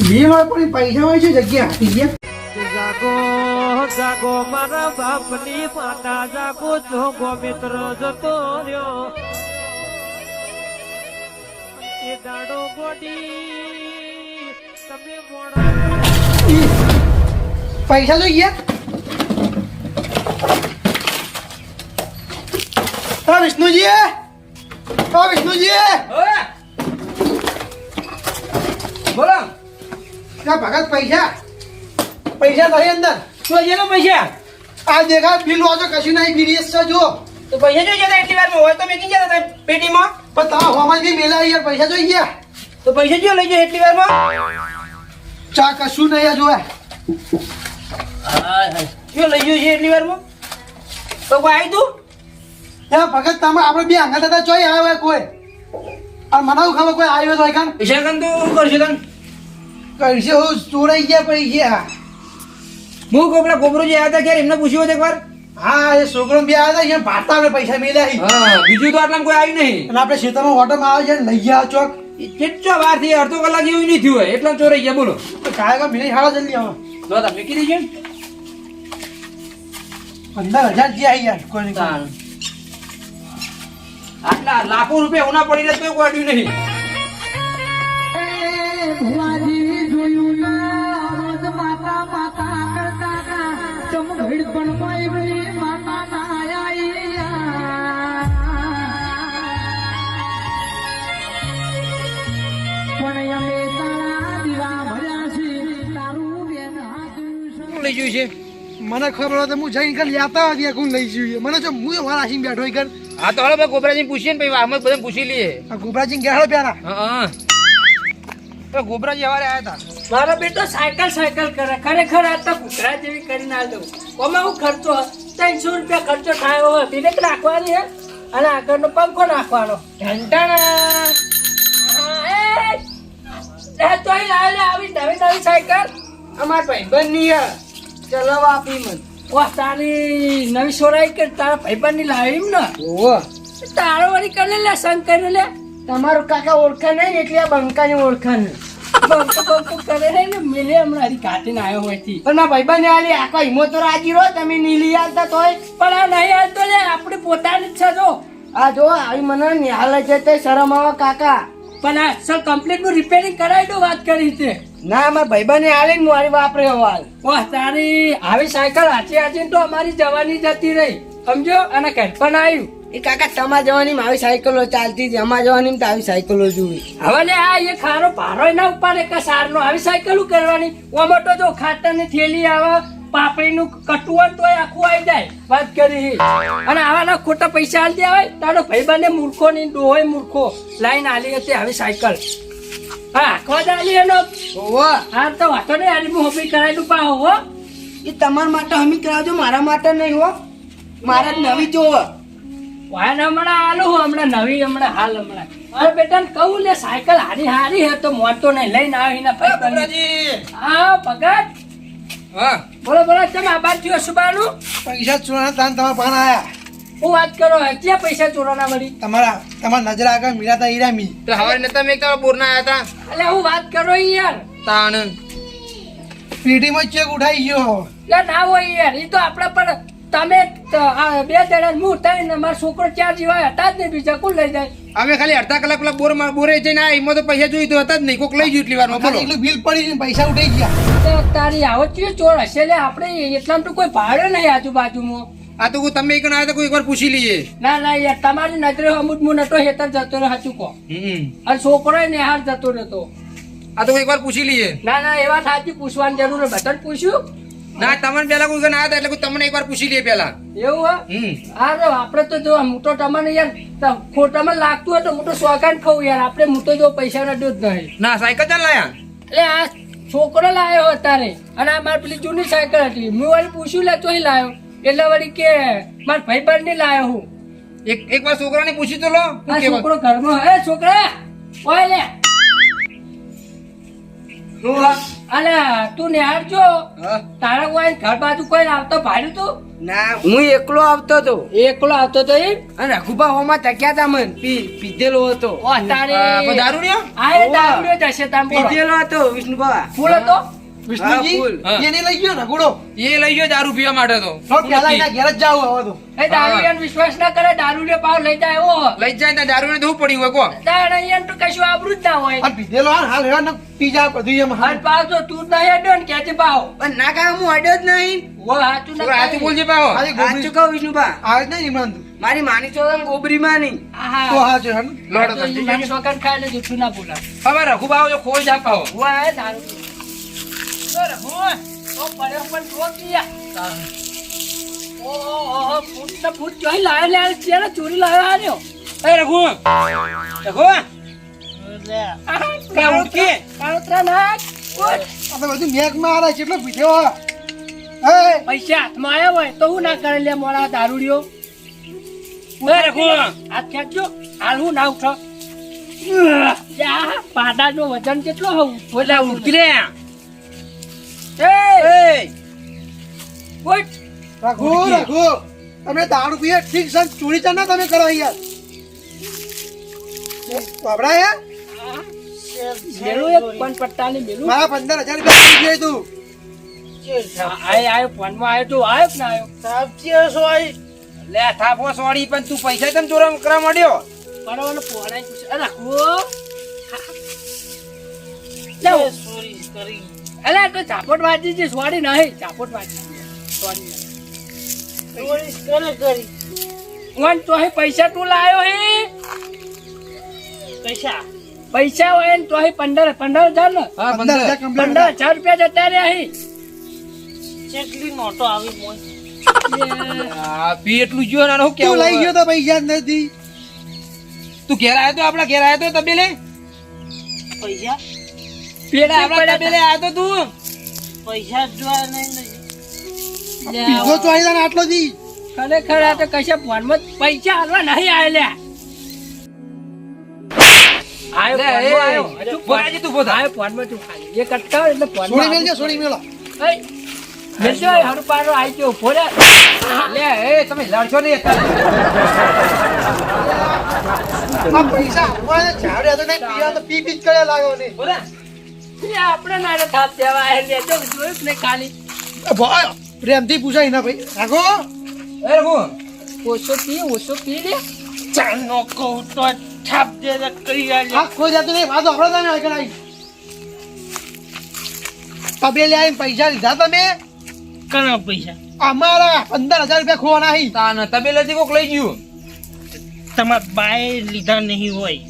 બે માં પણ પૈસા હોય છે જગ્યા આપી ગયા જાગો જાગો મારા બાપની માતા જાગો જોગો મિત્ર જતો રહ્યો એ દાડો ગોડી તમે મોડા પૈસા જોઈ ગયા હા વિષ્ણુજી હા વિષ્ણુજી બોલો क्या भगत पैसा पैसा नहीं अंदर શું છે ને પૈસા आ देखा बिल वाजो कशी नहीं गिरीश से जो તો પૈસા જોઈ જતા એટલી વારમાં હોય તો મેં કીધું જતા પેટીમાં पता हमारे भी मेला यार पैसा जो गया તો પૈસા જો લઈ જાઓ એટલી વારમાં चा कशु नहीं है जो है શું લઈ ગયું છે એટલી વારમાં તો કોઈ આવી તું क्या भगत तम આપણે બે અંગા દાદા જોઈ આવ્યો હોય કોઈ और मनाऊ खबर कोई આવ્યો તો કાન પૈસા કન તો શું કરશે તન કરશે હું ચોરાઈ ગયા પૈસા હું કોપલા કોબરો જે આવ્યા હતા ક્યારે એમને પૂછ્યું હતું એકવાર હા એ છોકરો બે આવ્યા હતા અહીંયા ભારતા આપણે પૈસા મેલ્યા હા બીજું તો આટલામાં કોઈ આવ્યું નહીં અને આપણે ખેતરમાં ઓટોમાં આવે છે લઈ ગયા ચોક કેટલો વાર થી અડધો કલાક જેવું નહીં થયું હોય એટલા ચોરાઈ ગયા બોલો તો કાય કા મિલી હાડા જલ્દી આવો જો તમે મૂકી દીધી 15000 જે આવી યાર કોઈ નહીં તાણ. આટલા લાખો રૂપિયા ઉના પડીને તો કોઈ અડ્યું નહીં શું લઈ ગયું છે મને ખબર હોય તો હું જઈને કર લેતા હતી કોણ લઈ જઈએ મને જો હું મારા આશીમ બેઠો કર હા તો હાલો ભાઈ ગોબરાજી પૂછીએ ને ભાઈ અમે બધા પૂછી લઈએ આ ગોબરાજી ગેહળો પ્યારા હા તો ગોબરાજી હવારે આવ્યા હતા મારો બેટો સાયકલ કરે ખરેખર આ તો કૂતરા જેવી કરીને આ દઉં કોમાં હું ખર્ચો 300 રૂપિયા ખર્ચો થાય હવે તિલક નાખવાની હે અને આગળનો પંખો નાખવાનો ઘંટાણા તોય લાવે આવી નવી સાયકલ અમાર ભાઈબંધની હે ચલો આપી મન વાહ તારી નવી સોરાઈ કે તારા ભાઈબંધની લાવી ને ઓહો તારો વળી કરે લે સંગ કર્યું લે તમારું કાકા ઓળખા નહીં એટલે આ બંકાની ઓળખા નહીં બંકો કરે ને મેલે હમણાં હરી કાઢીને આવ્યો હોય થી પણ મારા ભાઈબંધને આલી આખા હિમો તો રાજી રહો તમે નીલી આવતા તોય પણ આ નહીં આવતો લે આપણે પોતાની જ છે જો આ જો આવી મને નિહાલ છે તે શરમ આવે કાકા પણ આ સર કમ્પ્લીટ નું રિપેરિંગ કરાવી દો વાત કરી તે ના મારા ભાઈબંધને આલી ને મારી વાપરે હવાલ વાહ તારી આવી સાયકલ હાચી તો અમારી જવાની જતી રહી સમજો અને ઘર પણ આવ્યું એ કાકા તમારા જવાની આવી સાયકલો ચાલતી હતી અમારા જવાની તો આવી સાયકલો જોવી હવે લે આ એ ખારો ભારો ના ઉપાડે કે સારનો આવી સાયકલ કરવાની ઓમાં તો જો ખાતરની થેલી આવે પાપડીનું કટુવન તોય આખું આવી જાય વાત કરી અને આવાના ખોટા પૈસા આલી દેવાય તારો ભાઈબંધને મૂર્ખો ની ડોહોય મૂર્ખો લાઈન આલી હતી આવી સાયકલ હા ખોદ આલી એનો ઓહો હા તો વાતો નહીં આલી હું હોબી કરાવી દઉં પાહો હો એ તમારા માટે હમી કરાવજો મારા માટે નહીં હો મારે જ નવી જોવો વાયન હમણાં આલું હું હમણાં નવી હાલ મારા બેટાને કહું લે સાયકલ હારી હે તો મોટો નહીં લઈને આવી ના ગોબરાજી હા ભગત હા બોલો તમે આ બાદ થયો સુબાનું પૈસા ચોરાના તાન તમારા પાન આયા હું વાત કરો ક્યાં પૈસા ચોરાના મળી તમારા નજર આગળ મીરાતા હીરામી તો હવારે નતા મેં તમારા બોરના આવ્યા હતા એટલે હું વાત કરો યાર તાણ પેટીમાં ચેક ઉઠાઈ ગયો લે ના હોય યાર એ તો આપણે પણ તમે બે જણા હું તઈને મારો છોકરો ચાર જીવાય હતા જ નહીં બીજા કોણ લઈ જાય અમે ખાલી અડધા કલાક પેલા બોરે જઈને આ એમાં તો પૈસા જોઈ તો હતા જ નહીં કોક લઈ ગયું એટલી વારમાં બોલો એટલું બિલ પડી ને પૈસા ઉઠાઈ ગયા તો તારી આવો ચીયો ચોર હશે લે આપણે એટલામાં તો કોઈ ભાડે નહીં આજુબાજુમાં આ તો તમે એક આવ્યા તો કોઈ એકવાર પૂછી લઈએ ના યાર તમારી નજરે અમુક હું નતો હેતર જતો રહ્યો સાચું કહો અને છોકરો નિહાર જતો રહેતો આ તો એકવાર પૂછી લઈએ ના એ વાત સાચી પૂછવાની જરૂર છે બધાને પૂછ્યું ના તમને પેલા કોઈ આવ્યા હતા એટલે તમને એકવાર પૂછી લઈએ પેલા એવું હા તો આપડે તો જો હું તો તમને યાર ખોટામાં લાગતું હોય તો હું તો સોગાન ખાઉં યાર આપણે હું તો જો પૈસા ના દૂધ નહીં ના સાયકલ ચાલ લાયા એટલે આ છોકરો લાયો અત્યારે અને આ મારી પેલી જૂની સાયકલ હતી હું વળી પૂછ્યું લે તોય લાયો એટલે વળી કે મારા ભાઈબંધ ને લાયો હું એકવાર છોકરાને પૂછી તો લો આ છોકરો ઘરમાં હે છોકરા ઓય લે શું અલે તું નિહાળ જો તારા કોઈ ઘર બાજુ કોઈ આવતો ભાડ્યું તું ના હું એકલો આવતો હતો એકલો આવતો તો એ અને રઘુબા હોમાં તક્યા તા મન પીધેલો હતો ઓ તારે દારૂ રહ્યો આ એ દારૂ જશે તામ પીધેલો હતો વિષ્ણુબા ફૂલ હતો વિષ્ણુજી ફૂલ. એને લઈ ગયો રઘુડો એ લઈ ગયો દારૂ પીવા માટે તો તો પેલા એના ઘેર જ જાવ હવે તો એ દારૂ વિશ્વાસ ના કરે દારૂ લે પાવ લઈ જાય ઓ લઈ જાય ને દારૂ ને ધૂપ પડી હોય કો તાણ અહીંયા તો કશું આબરૂ જ ના હોય આ પીધેલો હાલ રેવા ને પીજા બધું એમ હાલ પાવ તો તું નહીં અડ્યો ને ક્યાંથી પાવ પણ ના કા હું અડ્યો જ નહીં ઓ હાચું ના સાચું બોલજે પાહો ખાલી ગોબરી- સાચું કહું વિષ્ણુબા આવે જ નહીં ઇમરાન તું મારી માની ચોરમ ગોબરી માં નહીં તો હા છે હન લોડો તો ઈ મને સોગંદ ખાય એટલે જૂઠું ના બોલાય હવે રઘુબા જો ખોઈ જા પાહો ઓ આ દારૂ તો રઘુ ઓ પડ્યો પણ જો કિયા ઓહો ફૂટ ને ફૂટ જોઈ લાય લે ચેને ચોરી લાવ્યો આર્યો એ રઘુ રઘુ ઉઠી. કાળોતરા નાખ ઓય, આ તો બધું મેક માં આરે કેટલો પીધ્યો હે પૈસા હાથમાં આવ્યા હોય તો હું ના કરે લે મોડા દારૂડિયો એ રઘુ હાથ ખેંચજો હાલ હું ના ઉઠો જા પાડાનો વજન કેટલો હોવું બોલા ઉઠી રે એ એ ઉઠ રઘુ રઘુ તમે દારૂ પીએ ઠીક છે ચોરી ચા ના તમે કરો યાર બાબડા યાર મેલું એક પન પટ્ટાની મેલું મારા 15,000 રૂપિયા પી ગઈ તું આયો ફોનમાં આયો તો આયો કે ના આયો લે થાપો સોડી પણ તું પૈસા તમ ચોરમ કરવા માંડ્યો બરાબર પોણાઈ પૂછે અરે રાખો જાઓ અલે તો ચાપોટ વાજી છે સોડી નહીં ચાપોટ વાજી સોડી કોણ તો હે પૈસા તું લાયો હે પૈસા હોય ને તો હે 15,000 ને હા 15,000 કમ્પ્લીટ 15,000 રૂપિયા જતા રહ્યા હે હા પી એટલું જો ના હું તું કેવું લઈ ગયો તો પૈસા જ નથી તું ઘેર આવ્યો તો આપડા ઘેર આવ્યો તો તબેલે પેડા આપડા તબેલે આવ્યો તો તું પીધો ચોરી તને આટલો દી ખરેખર આ તો કશા ફોનમાં પૈસા હાલવા નહીં આયેલા આયો લે, ફોનમાં એ, આયો. હજુ બોલાજી તું પોતા. આયો ફોનમાં તું ખાલી એક અટકાવ એટલે છોડી ફોનમાં મેલજો છોડી મેલો એય, મેલજો, એ હારું પારો આઈ ગયો ઉભો રે. લે એ તમે લડશો નહીં અત્યારે. આ પૈસા આપવાને ઝાડે તો નહીં પીવા તો પી પી જ કરે લાગ્યો ને બોલા. એ આપણે નાને થાપ દેવા આયા લે, જો જોયું જ નહીં ખાલી પ્રેમથી પૂછાય ના ભાઈ રાખો એ રઘુ ઓછો પી લે આ કોઈ જાતું નહીં વાતો આપણે તમે આગળ આવી તબેલે આવીને પૈસા લીધા તમે અમારા 15,000 રૂપિયા ખોવાના હી તાન તબેલેથી કોક લઈ ગયું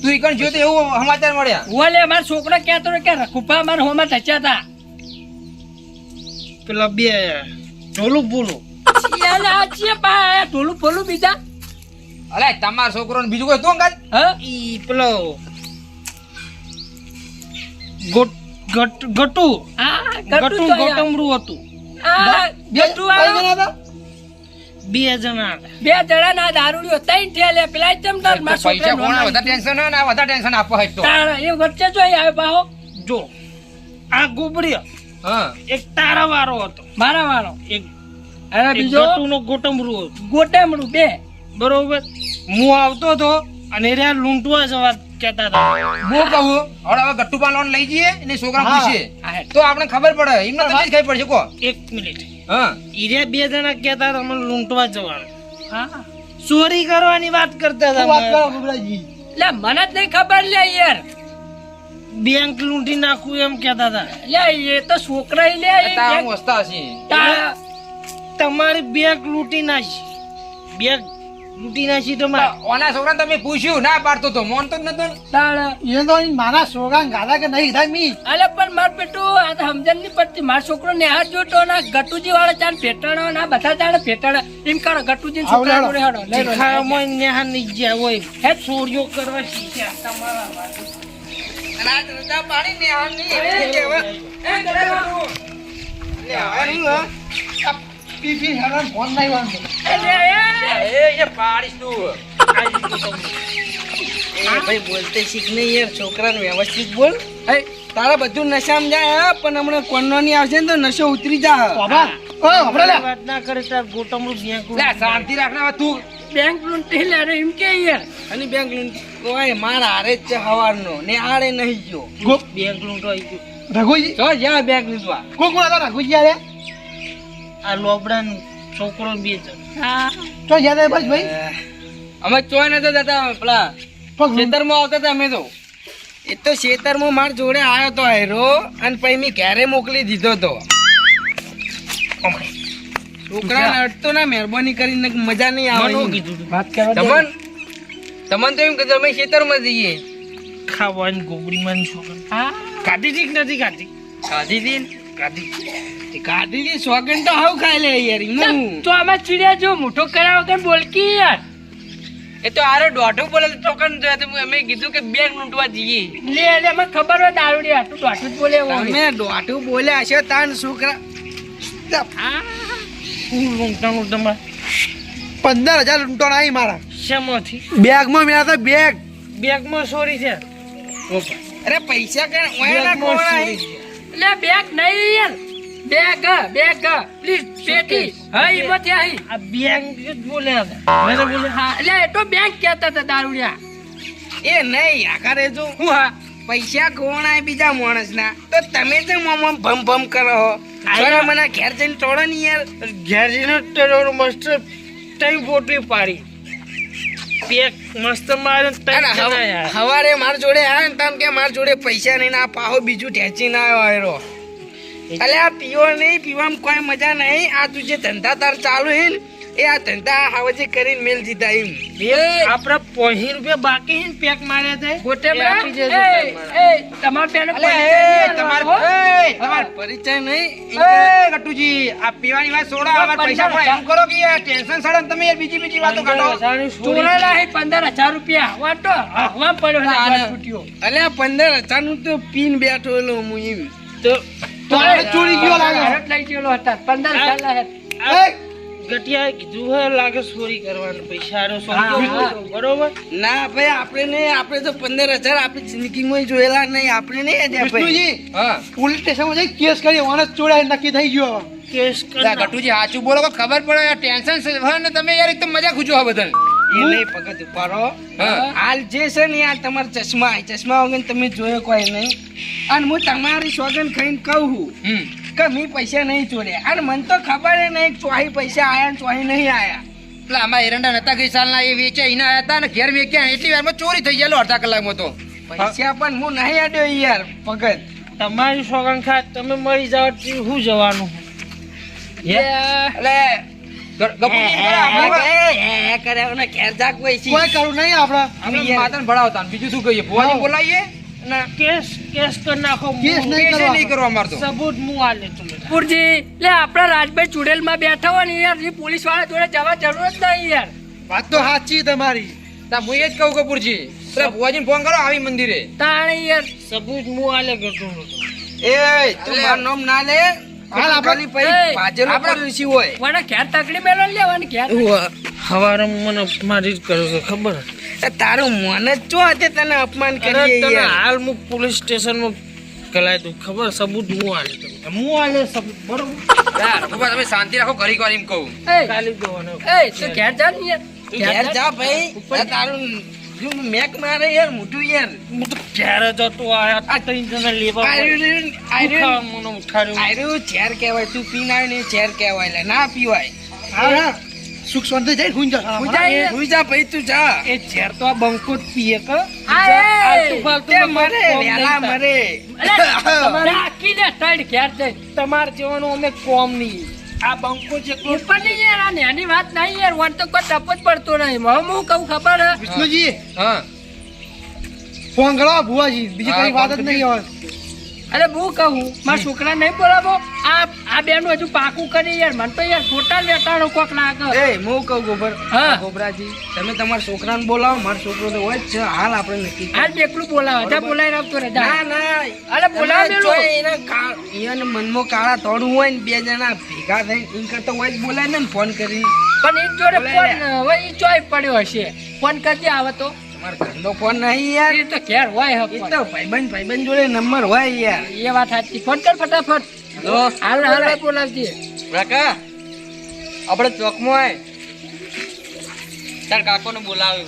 તું ઈકણ જ્યો તો એવું સમાચાર મળ્યા ઓલે મારા છોકરા કહેતો ને કે રઘુભા મારા હોમાં ટચ્યા હતા એને આ છે બા ઢોલું ફોલું બીજા અલે તમારો છોકરો ને બીજું કોઈ તું કાજ હા આ ગટુ તો આ ગટુ વાળો બે જણા ના દારૂડિયો ત્રણ ઠેલે પેલા ચમદાર મારા પૈસા છોકરા કોણ વધારે ટેન્શન ના વધારે ટેન્શન આપો હોય તો એ વચ્ચે જોઈ આવ્યો પાહો જો આ ગોબરિયો હા એક તારા વાળો હતો મારા વાળો એક અને બીજો ગટુનો ગોટમરું હતું ગોટેમડું બે બરોબર હું આવતો હતો અને રે લૂંટવા જવા કહેતા હતા હું કહું હવે ગટ્ટુપા લોન લઈ જઈએ અને છોકરા હા. પૂછીએ તો આપણે ખબર પડે એમને તો જ ખબર પડશે કો એક મિનિટ હા ઈરે બે જણા કહેતા હતા મને લૂંટવા જવાનું હા ચોરી કરવાની વાત કરતા શું વાત કરો હતા બબલાજી લે મને જ નહીં ખબર લે યાર બેંક લૂંટી નાખું એમ કહેતા હતા લે એ તો છોકરા લે એ તારા બેંક- વસ્તા હશે તા- તમારી બેંક લૂંટી નાખી બેંક લૂંટી નાખી તમારે ઓના છોકરાને તમે પૂછ્યું ના પાડતો તો મોનતો જ નતો ને. તાળ- એને તો અહીં મારા સોગાન ગાલા કે નહીં થાય મી અલે પણ માર પેટું આ તો સમજણ નહીં પડતી મારો છોકરો નેહાર જોતો ના ગટુજી વાળા ચાર ફેટાણો ના બધા ચાર ફેટાણા એમ કરો ગટુજી આવ છોકરા લેડો. જોડે હેડો લઈ લો. તીખામાં નેહા નહીં ગયા હોય હે ચોરીઓ કરવા શીખ્યા તમારા માટે. રાત રજા પાડી ને આ નહીં એ કહેવા. એ કહેવાનું. લે, આ પી પી હેરાન ફોન નહીં વાંધો એ લે, એ. એ પાડીશ તું આ રીતે તમને. એ એ ભાઈ બોલતે શીખ ને યાર, છોકરાને વ્યવસ્થિત બોલ. એ તારા બધું નશામાં જાય હા, પણ હમણાં કોનોની આવશે ને તો નશો ઉતરી જા. બાબા ઓ હમણાં લે વાત ના કરે તાર ગોટમનું બેંક લે શાંતિ રાખ ને હવે તું. બેંક લૂંટી લે રે એમ કે યાર. અને બેંક કોઈ માર હારે જ છે હવારનો ને આડે નહીં ગયો. બેંક લૂંટો આવી ગયું. રઘુજી જો જ્યાં બેંક લીધવા કોણ કોણ હતા રઘુજી યાર આ લોબડાનો છોકરો બે જણ. હા તો યાદ આવે બસ ભાઈ અમે ચોય નતા જતા પેલા પગ ખેતરમાં આવતા હતા અમે તો. એ તો ખેતરમાં માર જોડે આવ્યો તો હેરો અને પછી મેં ઘરે મોકલી દીધો તો. છોકરાને અડતો ના મહેરબાની કરીને મજા નહીં આવે. મને કીધું તું. વાત કરવા દે. તમને તો એમ કે અમે ખેતરમાં જઈએ. ખાવાની ગોબડીમાં છોકરા હા ખાધી હતી કે નથી ખાધી? ખાધી હતી ને? ખાધી. ખાધી હતી સોગન તો હાવ ખાઈ લે યાર એનું. તો આમાં ચીડિયા જો મોટો કર્યા વગર બોલકી યાર. એ તો આરો દોઢું બોલે તો ટોકન જોયા તો અમે કીધું કે બેંક લૂંટવા જઈએ. લે એટલે મને ખબર હોય દારૂડી આટલું દોઢું જ બોલે એવું. તમે દોઢું બોલ્યા હશો તાન છોકરા. હું લૂંટવાનું તમારે 15,000 લૂંટો નહીં મારા શેમાંથી? બેગમાં મેળા હતા બેગ બેગમાં ચોરી છે. અરે પૈસા કણ ઓયાના બેગમાં કોણ ચોરી આય? છે. લે બેગ નહીં યાર. બેગ પ્લીઝ પેટી હા એમાંથી આવી. આ બેંક જ બોલ્યા હતા. મેં તો બોલ્યા હા એટલે એ તો બેંક કહેતા હતા દારૂડિયા. એ નહીં આખરે જો હું હા પૈસા કોણ આય બીજા માણસના તો તમે તો મોમાં ભમ ભમ કરો હો. છોરા મને ઘેર જઈને તોડો ને યાર. ઘેર જઈને ટેરોર મસ્ત તઈ પોટલી પાડી. પેક મસ્ત મારે તઈ અને જણા યાર. હવારે માર જોડે આયા ને તમ કે માર જોડે પૈસા નહીં ના પાહો બીજું ઠેચી ના આવ્યો હેરો. અલે આ પીવો નહીં, પીવામાં કોઈ મજા નહીં. આ તું જે ધંધા તાર ચાલુ હે ને એ આ ધંધા હાવજે કરીને મેલ દીધા એમ. આપડા 50 રૂપિયા બાકી છે ને પેક માર્યા છે. ગોટે એ આપી દેજો તમાર બેન અલે એ તમાર પરિચય નહીં. ગટુજી આ પીવાની વાત છોડો, અમાર પૈસા પણ એમ કરો કે યાર ટેન્શન સડે ને તમે યાર બીજી વાતો કાઢો. ચોરેલા હે 15,000 રૂપિયા વાટો હવા પડ્યો ને આને. હાથ છૂટ્યો. અલે આ 15,000 નું તો પીન બેઠો એલો હું એમ. તો આ ચોરી ગયો લાગે ભારત લઈ ગયેલો હતા 15,000 લાગે. એ, ગટિયા કીધું હે લાગે ચોરી કરવાનું પૈસા આરો હા, હા. બરોબર. ના ભાઈ આપણે નહીં, આપણે તો 15,000 આપણી જિંદગીમાં જોયેલા નહીં. આપણે નહીં આડ્યા ભાઈ. વિષ્ણુજી હા પોલીસ સ્ટેશનમાં જઈ કેસ કરી માણસ ચોરાય નક્કી થઈ ગયો કેસ લા ગટુજી સાચું બોલો કે ખબર પડે યાર ટેન્શન હોય ને તમે યાર એકદમ મજા ખૂજો આ બધા. એ નહીં પગત ઉપાડો. હા. હાલ જે છે ને યાર તમારા ચશ્મા વગર તમે જોયો કોઈ નહીં. અને હું તમારી સોગન ખાઈને કહું છું કે મેં પૈસા નહીં ચોર્યા. અને મને તો ખબર નહીં ચોહી પૈસા આયા ને ચોહી નહીં આયા. પેલા આમાં એરંડા નતા ગઈ સાલના એ વેચ્યા એના આયા હતા ને ઘેર વેચ્યા એટલી વારમાં ચોરી થઈ ગયેલો અડધા કલાકમાં તો. પૈસા પણ હું નહીં આડ્યો યાર પગત. તમારી સોગન ખા તમે મરી જાવ તો હું જવાનું? એટલે ગપુજી કર્યા ઘેર જાગ પૈસી. કોઈ કરું નહીં આપડે આપણે માતાને ભણાવતા ને બીજું શું કહીએ ભુવાજી બોલાવીએ ના કેસ કરી નાખો. કેસ નહીં કેસે નહીં કરવા અમાર તો. સબૂત હું આલે તમે. પુરજી લે આપણા રાજભાઈ ચુડેલમાં બેઠા હોય ને યાર એ પોલીસ વાળા જોડે જવા જરૂર જ નહીં યાર. વાત તો સાચી તમારી તા હું એ જ કહું કપૂરજી પેલા ભુવાજીને ફોન કરો આવી મંદિરે. તાણે યાર સબૂત હું આલે કરતો નતો. એ તું મારું નામ ના લે. હાલ આપણે- પછી એ, ભાજેલો આપણે- પોલીસી હોય. મને ઘેર તકડી મેલો લેવાની ઘેર. હવારે મને મારી જ કરો છો ખબર? એ તારું મન જ ચો hatte તને અપમાન અરે કરીએ તને યાર. હાલ હું પોલીસ સ્ટેશનમાં કલાય તું ખબર સબૂત હું આલે તમને. હું આલે સબૂત બરોબર. યાર બાબા તમે શાંતિ રાખો ઘરી વાર એમ કહું. એ કાલી દોવાનો. એ તું ઘેર જા ને યાર. તું ઘેર જા ભાઈ. આ તારું જો મેક મારે યાર મોટું યાર. હું તો ઘેર જ હતો આ ત્રણ જણા લેવા આયરું આયરું મને ઉઠાડ્યું. આયરું ઝેર કહેવાય. તું પીને આવ્યો ને એ ઝેર કહેવાય લે. ના પીવાય. હા હા સુખ શાંતિ જઈને હુંઈ જા હું જા યાર. તું જા ભાઈ તું જા. એ ઝેર તો આ બંકો જ પીએ કે આ એ. આલતુ ફાલતુ તે નો મરે કોમ નહીં વેલા થાય. મરે. અરે, રાખી દે તડ ઘેર જઈ. તમારે જેવાનું અમે કોમ નહીં. આ બંકો જેટલો ઉપર ની યાર આ નાની વાત નહીં યાર વન તો કોઈ ટપ જ પડતો નહીં. હું કહું ખબર હે? વિષ્ણુજી હા ફોન કરો ભુવાજી બીજી હા, કઈ વાત જ ફોન નહીં હવે અરે હું કહું મારા છોકરા નહીં બોલાવો. આ બેનું હજુ પાકું કરી યાર મને તો યાર ખોટા વેટાણો કોક લાગે. એ હું કહું ગોબર હા. ગોબરાજી તમે તમારા છોકરાને બોલાવો. મારો છોકરો તો હોય જ છે. હાલ આપણે નક્કી કરીએ. આજ એકલું બોલાવે જા બોલાવી રાખતો રે જા. ના ના અરે બોલાવ તમે મેલો. જો એના એને મનમાં કાળા તોડું હોય ને બે જણા ભેગા થઈને એમ કરતા હોય જ બોલાય ને ફોન કરી. પણ એ જોડે બોલાય ફોન હવે ઈ ચોય પડ્યો હશે. ફોન કરજે આવે તો મારો ઘરનો ફોન નહીં યાર. એ તો ઘેર હોય એ તો ભાઈબંધ જોડે નંબર હોય યાર. એ વાત સાચી. ફોન કર ફટાફટ. હાલ બોલાવજે. કાકા આપણે ચોકમાં આય તાર કાકોને બોલાવ્યો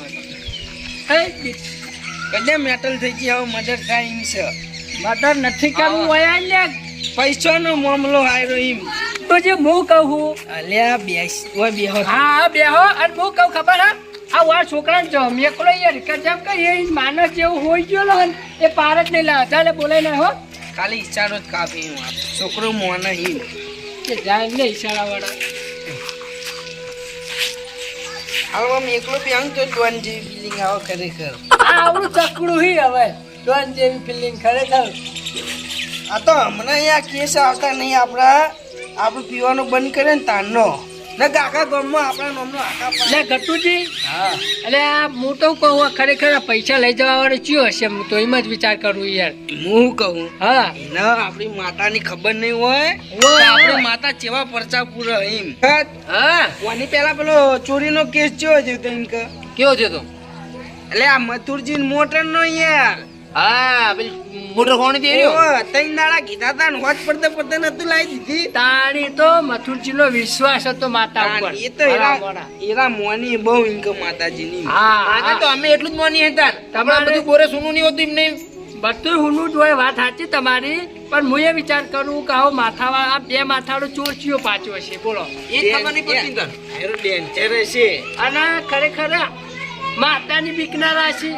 હોય કદે મેટલ થઈ ગઈ હવે મદદ થાય એમ છે. મદર નથી કરવું હોય લે. પૈસાનો મામલો હાયરો એમ. તો જે હું કહું અલ્યા બેસ ઓય બેહો. હા બેહો અને હું કહું ખબર હા આ વા છોકરાને જો મેકલો યાર કે જેમ કે એ માણસ જેવું હોય ગયો ને એ પાર જ નહીં લાવે. ચાલે બોલાય ના હો ખાલી ઈશારો જ કાફી એમ. છોકરો મોને હિમ કે જાય ને ઈશારા વાળા. હવે આમ એકલો બી આમ તો ડોન જેવી ફિલિંગ આવે ખરેખર. આવડું ચકડું હી હવે ડોન જેવી ફિલિંગ ખરેખર. આ તો હમણાં અહીંયા કેસ આવતા નહીં આપણે પીવાનું બંધ કરે ને તારનો ને આખા ગામમાં આપણા નામનો આખા એટલે ગટુજી હા એટલે આ હું તો કહું આ ખરેખર આ પૈસા લઈ જવા વાળો ચિયો હશે. હું તો એમ જ વિચાર કરું યાર. હું કહું હા એને આપણી માતાની ખબર નહીં હોય હોય. કે આપણી માતા ચેવા પરચા પૂરા એમ. હા કોની પેલા પેલો ચોરીનો કેસ ચેવો છે તો એમ કે કેવો છે તો એટલે આ મથુરજી મોટર નો યાર. હા પેલી મોટર કોણી દે રહ્યો ઓય, ત્રણ દાડા કીધા તા ને હોજ પડતા નતું લાવી દીધી. તાણી તો મથુરજી નો વિશ્વાસ હતો માતા ઉપર. એ તો એરા મોની બહુ ઇન્કમ માતાજીની. આગળ તો અમે એટલું જ માનીએ હતા તમારે બધું બોરે સોનું નહીં હોતું એમને બધું હુનું જ હોય. વાત સાચી તમારી પણ હું એ વિચાર કરું કે આવો માથાવાળા આ બે માથાળો ચોર ચિયો પાછો હશે બોલો. એ જ ખબર નહીં પડતી તને એરો ડેન્જર છે. અને ખરેખર માતાની બીક ના રાશી.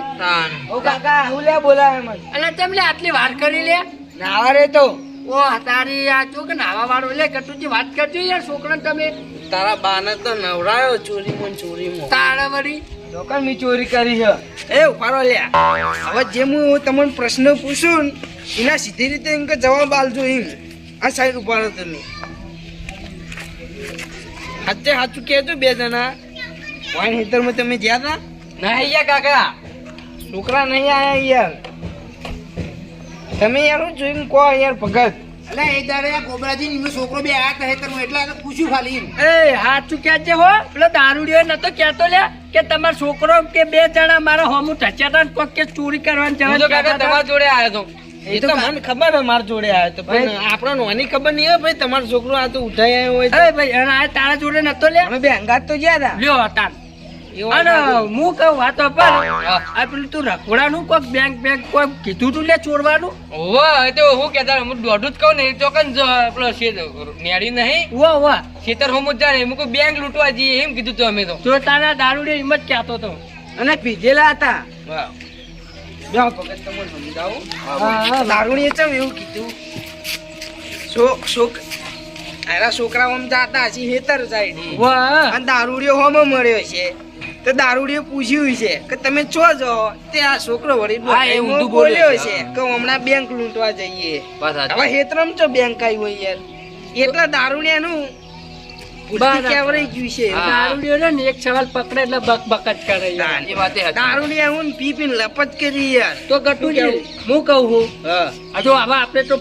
ઓ કાકા હું લે બોલાવે મને. અને તેમને આટલી વાર કરી લે. નાવા રે તો ઓ તારી આ જો કે નાવા વાળો લે કટુજી વાત કરજો યાર છોકરાને તમે. તારા બાને તો નવરાયો ચોરીમાં. તારા વળી લોકોને મેં ચોરી કરી છે. એ ઉપાડો લ્યા. હવે જે હું તમને પ્રશ્ન પૂછું ને એના સીધી રીતે એમ કે જવાબ આલજો એમ. આ સાઈડ ઉપાડો તમે. સાચે સાચું કહેજો બે જણા. વાઈન હેતરમાં તમે જ્યાં હતા નહીં યા કાકા છોકરા નહીં આયા યાર. તમે યાર હું જોઈને કહો યાર ભગત. એટલે એ દાડે ગોબરાજી નો છોકરો બે આયા હતા હેતરમાં એટલે એને પૂછ્યું ખાલી એમ એ હાચું કહેજે હો પેલો દારૂડિયો નતો કહેતો લે કે તમારો છોકરો કે બે જણા મારા હોમું ઠચ્યા હતા ને કોક કે ચોરી કરવાની હું તો કાકા તમારા જોડે આવ્યો તો એ તો મને ખબર હે મારા જોડે આવ્યો તો પણ આપણને નોની ખબર નહીં હોય ભાઈ તમારો છોકરો આ તો ઉઠાઈ આવ્યો હોય તો. અરે ભાઈ અને આ તારા જોડે નતો લે અમે બે હંગાત તો ગયા હતા. લ્યો તાર એવું અને લાગે. હું કહું વાતો પર આ પેલું તું રખોડાનું કોક બેંક કોઈ કીધું તું લે ચોરવાનું. ઓવા એ તો હું કહેતા હું દોઢું જ કહું ને એ તો કન પેલો નેડી નહીં વાહ ખેતર હોમ જ જાય એમ કોઈ બેંક લૂંટવા જઈએ એમ કીધું તો અમે તો તો તારા દારૂડિયો એમ જ કહેતો હતો. અને પીધેલા હતા. જાઓ ભગત તમને સમજાવું. દારૂણીએ ચમ એવું કીધું આરા છોકરા આમ જાતા હશે હેતર સાઈડ વાહ અને દારૂડિયો હોમો મળ્યો છે તો દારૂડિયો પૂછ્યું છે કે તમે છો જો તે આ છોકરો વળી હા, એ ઊંધું બોલ્યો બોલ્યો છે છે. કે હમણાં બેંક લૂંટવા જઈએ. બસ હવે હેતરમ ચો બેંક આવી હોય યાર એટલા દારૂડિયાનું બરાબર. કેવરાઈ ગયું છે. હા. દારૂડિયો ને એક સવાલ પકડે એટલે બક જ કરે યાર. એ વાતે હતી. દારૂડિયા હું પી પીને લપત કરી યાર. તો ગટુજી હું કહું છું હા આ જો હવે આપણે તો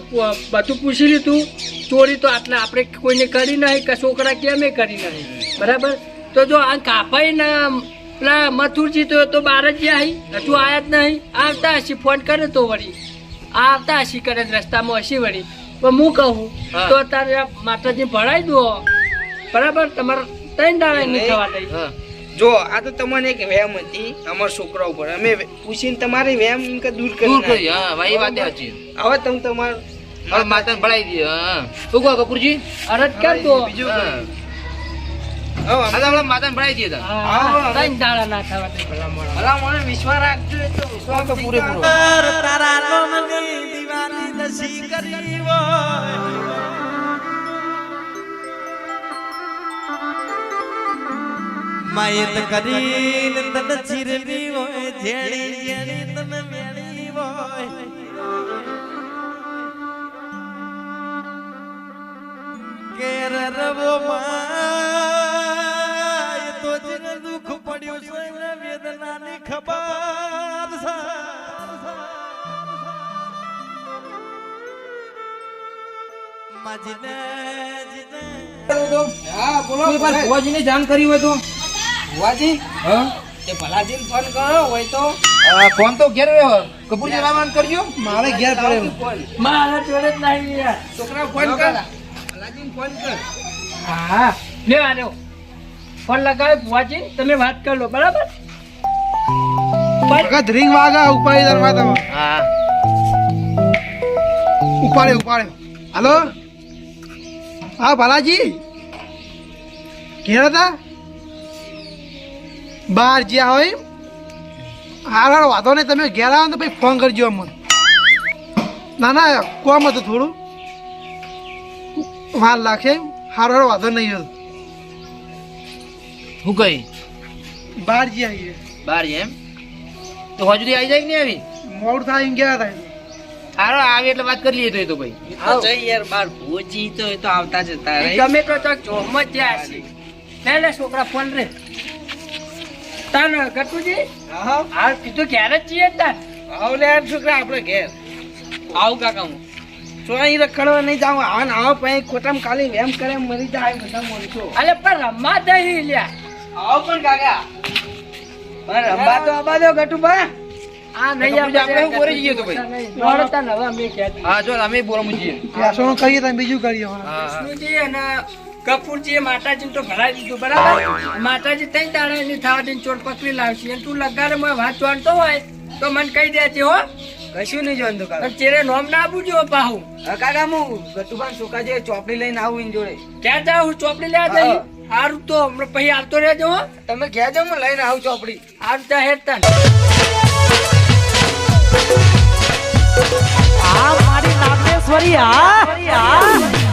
બધું પૂછી લીધું ચોરી તો આટલા આપણે કોઈને કરી નહીં કે છોકરા કેમે કરી નહીં બરાબર. તો જો આ કાપાઈ ના પેલા મથુરજી તો બહાર જ ગયા હી હજુ આયા જ નહીં. આવતા હશી ફોન કરે તો વળી આવતા હશી કરે રસ્તામાં હશી વળી પણ હું કહું હા. તો તારે માતાજી ભણાઈ દો બરાબર. તમારે 3 દાડા નહીં થવા દઈ. હા. જો આ તો તમને એક વહેમ હતી અમારા છોકરા ઉપર અમે પૂછીને તમારી વહેમ એમ કે દૂર કરી દૂર કરી નાખી. હા ભાઈ એ વાતે હતી હવે તમે તમાર હવે માતાને ભળાઈ દઈએ હા શું કહો કપૂરજી અરજ કર દો. બીજું હા. હવે હા તો આપણે માતાને ભળાઈ દઈએ તા. હા, 3 દાડા ના થવા દઈ ભલા મોણા. ભલા મને વિશ્વાસ રાખજો એ તો વિશ્વાસ તો પૂરેપૂરો. માયત કરીને તને ચીરવી હોય જેણી જેણી તને મેળી હોય કેર રવો માય તો જેને દુઃખ પડ્યું છે એને વેદનાની ખબર છે માજીને જીને હા બોલો કોઈ વાર ભુવાજીને જાણ કરી હોય તો ભુવાજી હા તે ભલાજીને ફોન કરો હોય તો ફોન તો ઘેર કપૂરજી લાવવાનું કરજો. મારે ઘેર પડેલું. મારા જોડે જ નહીં યાર. છોકરા ફોન કર ભલાજીને ફોન કર. હા લ્યો આર્યો ફોન લગાવે ભુવાજી તમે વાત કરી લો બરાબર. ભગત ring વાગે ઉપાડી દરવા તમે. હા ઉપાડે. હાલો હા બાલાજી ઘેર હતા બહાર જ્યાં હોય હાર વાંધો નહીં તમે ઘેર આવો ને તો પછી ફોન કરજો અમને. ના કોમ હતું થોડું વાર લાગશે હારો વાંધો નહીં હતો. હું કઈ બહાર જ્યાં આવીએ બાર એમ તો હજુ આવી જાય કે નહીં આવી? મોડું થાય એમ ગયા હતા. સારો આવી એટલે વાત કરી લઈએ તો એ તો ભાઈ. તો જઈ યાર બાર ભૂજી તો એ તો આવતા જતા રહે. ગમે તો ચોક જોમ જ જ્યાં છે લે છોકરા ફોન રે તાન ગટુજી હાલ કીધું ક્યારે જ છીએ તાન. આવ લે યાર છોકરા આપણે ઘેર આવ કાકા હું ચોઈ રખડવા નહીં જાવ આવા ને આવા પછી ખોટામાં ખાલી વેમ કરે એમ મરી જાય બધા માણસો. અલે પણ રમવા દઈ લ્યા. આવ પણ કાકા પણ રંબા તો આબા દો ગટુબા. આ નહીં ગટુજી આપણે હું બોરી જઈએ તો ભાઈ. દોડતા નવા અમે કહેતી હા જો અમે બોલો મુજીએ. પેસોનું કરીએ તમે બીજું કરીએ હવે. વિષ્ણુજી અને કપૂરજીએ માતાજીને તો ભરાઈ દીધું બરાબર. માતાજી ત્રણ દાડા એની થવા દઈને ચોર પકડી લાવશે અને તું લગાડે મને વાત જાણતો હોય તો મને કહી દેજે હો. કશું નહીં જોવાનું કાકા. અને ચેરે નોમ ના આપું પાહું. કાકા હું ગટુબા છોકરા જે ચોપડી લઈને આવું એની જોડે. ક્યાં જાવ હું ચોપડી લેવા જઈ હારું તો હમણાં પછી આવતો રહેજો હો. તમે ઘેર જાવ હું લઈને આવું ચોપડી. હારું ત્યાં હેરતા આ મારી નાગેશ્વરી આ